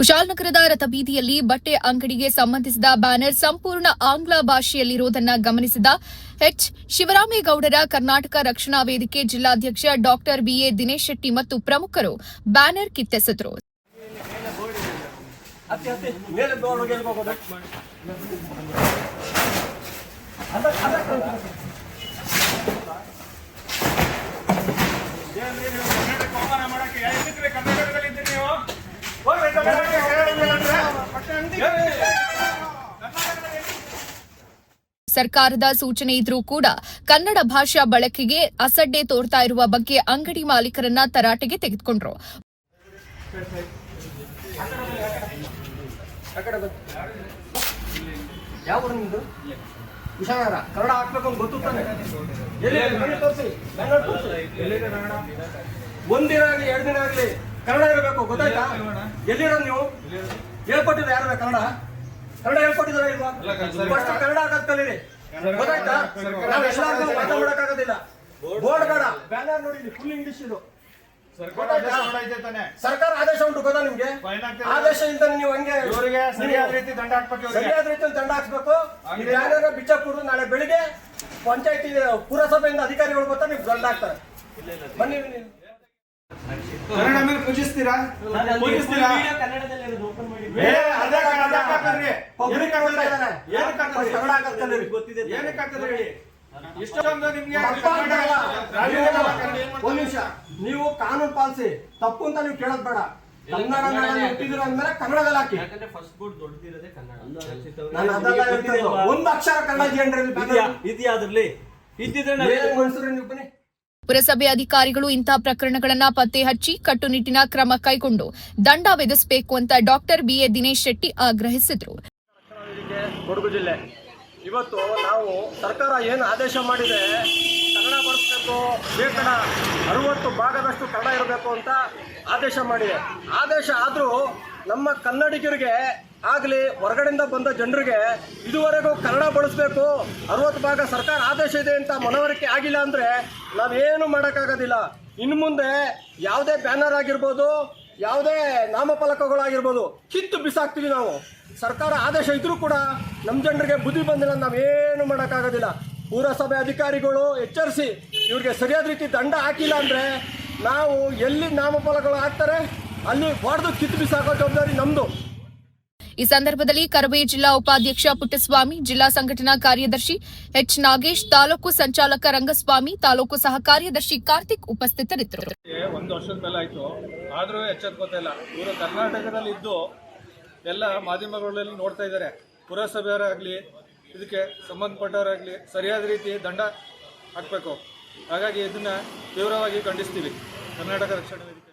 ಕುಶಾಲನಗರದ ರಥಬೀದಿಯಲ್ಲಿ ಬಟ್ಟೆ ಅಂಗಡಿಗೆ ಸಂಬಂಧಿಸಿದ ಬ್ಯಾನರ್ ಸಂಪೂರ್ಣ ಆಂಗ್ಲ ಭಾಷೆಯಲ್ಲಿರುವುದನ್ನು ಗಮನಿಸಿದ ಎಚ್ ಶಿವರಾಮೇಗೌಡರ ಕರ್ನಾಟಕ ರಕ್ಷಣಾ ವೇದಿಕೆ ಜಿಲ್ಲಾಧ್ಯಕ್ಷ ಡಾ ಬಿಎ ದಿನೇಶ್ ಶೆಟ್ಟಿ ಮತ್ತು ಪ್ರಮುಖರು ಬ್ಯಾನರ್ ಕಿತ್ತೆಸೆದರು. ಸರ್ಕಾರದ ಸೂಚನೆ ಇದ್ರೂ ಕೂಡ ಕನ್ನಡ ಭಾಷಾ ಬಳಕೆಗೆ ಅಸಡ್ಡೆ ತೋರ್ತಾ ಇರುವ ಬಗ್ಗೆ ಅಂಗಡಿ ಮಾಲೀಕರನ್ನ ತರಾಟೆಗೆ ತೆಗೆದುಕೊಂಡ್ರು. ಕನ್ನಡ ಹಾಕ್ಬೇಕು ಅಂತ ಗೊತ್ತಾನೆ. ಒಂದಿನ ಆಗಲಿ 2 ದಿನ ಆಗಲಿ ಕನ್ನಡ ಇರಬೇಕು, ಗೊತ್ತಾಯ್ತಾ? ಎಲ್ಲಿರೋದು ನೀವು? ಹೇಳ್ಕೊಟ್ಟಿದ್ರೆ ಯಾರು ಕನ್ನಡ ಹೇಳ್ಕೊಟ್ಟಿದ್ರೆ ಇಲ್ವಾ? ಫಸ್ಟ್ ಕನ್ನಡ ಹಾಕೋದ್ ಕಲೀರಿ, ಗೊತ್ತಾಯ್ತಾ? ನಾವು ಎಲ್ಲಾರ್ಗು ಮಾತಾಡೋಕ್ಕಾಗೋದಿಲ್ಲ. ಬೋರ್ಡ್ ಬೇಡ, ಬ್ಯಾನರ್ ನೋಡಿ, ಫುಲ್ ಇಂಗ್ಲಿಷ್ ಇದು. ಸರ್ಕಾರ ಆದೇಶ ಉಂಟು, ಗೊತ್ತಾ ನಿಮ್ಗೆ? ಆದೇಶ ಇಂದ ನೀವು ಹಂಗೆ ಸರಿಯಾದ ರೀತಿ ದಂಡ ಹಾಕ್ಬೇಕು. ಈ ಬ್ಯಾನರ್ ಬಿಚ್ಚಾಪುರ ನಾಳೆ ಬೆಳಿಗ್ಗೆ ಪಂಚಾಯತಿ ಪುರಸಭೆಯಿಂದ ಅಧಿಕಾರಿಗಳು ಬರ್ತಾರೆ, ನೀವು ದಂಡ ಹಾಕ್ತಾರೆ. ಬನ್ನಿ, ಕನ್ನಡ ಮೇಲೆ ಪೂಜಿಸ್ತೀರಾ? ಒಂದ್ ನಿಮಿಷ, ನೀವು ಕಾನೂನು ಪಾಲಿಸಿ, ತಪ್ಪು ಅಂತ ನೀವು ಕೇಳೋದ್ ಬೇಡ. ಕನ್ನಡ ಹುಟ್ಟಿದಿರೋ ಅಂದ್ಮೇಲೆ ಕನ್ನಡದಲ್ಲಿ ಹಾಕಿ. ಒಂದು ಅಕ್ಷರ ಕನ್ನಡ ಇದೆಯಾದ್ರಲ್ಲಿ ನೀವು ಬನ್ನಿ. ಪುರಸಭೆ ಅಧಿಕಾರಿಗಳು ಇಂತಹ ಪ್ರಕರಣಗಳನ್ನು ಪತ್ತೆ ಹಚ್ಚಿ ಕಟ್ಟುನಿಟ್ಟಿನ ಕ್ರಮ ಕೈಗೊಂಡು ದಂಡ ವಿಧಿಸಬೇಕು ಅಂತ ಡಾ ಬಿಎ ದಿನೇಶ್ ಶೆಟ್ಟಿ ಆಗ್ರಹಿಸಿದರು. ಕೊಡಗು ಜಿಲ್ಲೆ ಇವತ್ತು ನಾವು ಸರ್ಕಾರ ಏನು ಆದೇಶ ಮಾಡಿದೆ, ಕನ್ನಡ ಬಳಸಬೇಕು, ಶೇಕಡ 60 ಭಾಗದಷ್ಟು ಕನ್ನಡ ಇರಬೇಕು ಅಂತ ಆದೇಶ ಮಾಡಿದೆ. ಆದೇಶ ಆದರೂ ನಮ್ಮ ಕನ್ನಡಿಗರಿಗೆ ಆಗಲಿ ಹೊರಗಡೆಯಿಂದ ಬಂದ ಜನರಿಗೆ ಇದುವರೆಗೂ ಕನ್ನಡ ಬಳಸಬೇಕು, 60 ಭಾಗ ಸರ್ಕಾರ ಆದೇಶ ಇದೆ ಅಂತ ಮನವರಿಕೆ ಆಗಿಲ್ಲ ಅಂದರೆ ನಾವೇನು ಮಾಡೋಕ್ಕಾಗೋದಿಲ್ಲ. ಇನ್ನು ಮುಂದೆ ಯಾವುದೇ ಬ್ಯಾನರ್ ಆಗಿರ್ಬೋದು, ಯಾವುದೇ ನಾಮಫಲಕಗಳಾಗಿರ್ಬೋದು ಕಿತ್ತು ಬಿಸಾಕ್ತೀವಿ ನಾವು. ಸರ್ಕಾರ ಆದೇಶ ಇದ್ರೂ ಕೂಡ ನಮ್ಮ ಜನರಿಗೆ ಬುದ್ಧಿ ಬಂದಿಲ್ಲ, ನಾವೇನು ಮಾಡೋಕ್ಕಾಗೋದಿಲ್ಲ. ಪುರಸಭೆ ಅಧಿಕಾರಿಗಳು ಎಚ್ಚರಿಸಿ ಇವ್ರಿಗೆ ಸರಿಯಾದ ರೀತಿ ದಂಡ ಹಾಕಿಲ್ಲ ಅಂದರೆ ನಾವು ಎಲ್ಲಿ ನಾಮಫಲಕಗಳು ಹಾಕ್ತಾರೆ ಅಲ್ಲಿ ಹೊಡೆದು ಕಿತ್ತು ಬಿಸಾಕೋ ಜವಾಬ್ದಾರಿ ನಮ್ಮದು. ಈ ಸಂದರ್ಭದಲ್ಲಿ ಕರವೇ ಜಿಲ್ಲಾ ಉಪಾಧ್ಯಕ್ಷ ಪುಟ್ಟಸ್ವಾಮಿ, ಜಿಲ್ಲಾ ಸಂಘಟನಾ ಕಾರ್ಯದರ್ಶಿ ಎಚ್ ನಾಗೇಶ್, ತಾಲೂಕು ಸಂಚಾಲಕ ರಂಗಸ್ವಾಮಿ, ತಾಲೂಕು ಸಹ ಕಾರ್ಯದರ್ಶಿ ಕಾರ್ತಿಕ್ ಉಪಸ್ಥಿತರಿದ್ದರು. 1 ವರ್ಷದ ಮೇಲೆ ಆಯ್ತು, ಆದರೂ ಎಚ್ಚೆತ್ಕೋತಾ ಇಲ್ಲ. ಇವರು ಕರ್ನಾಟಕದಲ್ಲಿ ಇದ್ದು ಎಲ್ಲ ಮಾಧ್ಯಮಗಳಲ್ಲಿ ನೋಡ್ತಾ ಇದ್ದಾರೆ. ಪುರಸಭೆಯವರಾಗಲಿ ಇದಕ್ಕೆ ಸಂಬಂಧಪಟ್ಟವರಾಗಲಿ ಸರಿಯಾದ ರೀತಿ ದಂಡ ಹಾಕಬೇಕು. ಹಾಗಾಗಿ ಇದನ್ನ ತೀವ್ರವಾಗಿ ಖಂಡಿಸ್ತೀವಿ. ಕರ್ನಾಟಕ ರಕ್ಷಣಾ ವೇದಿಕೆ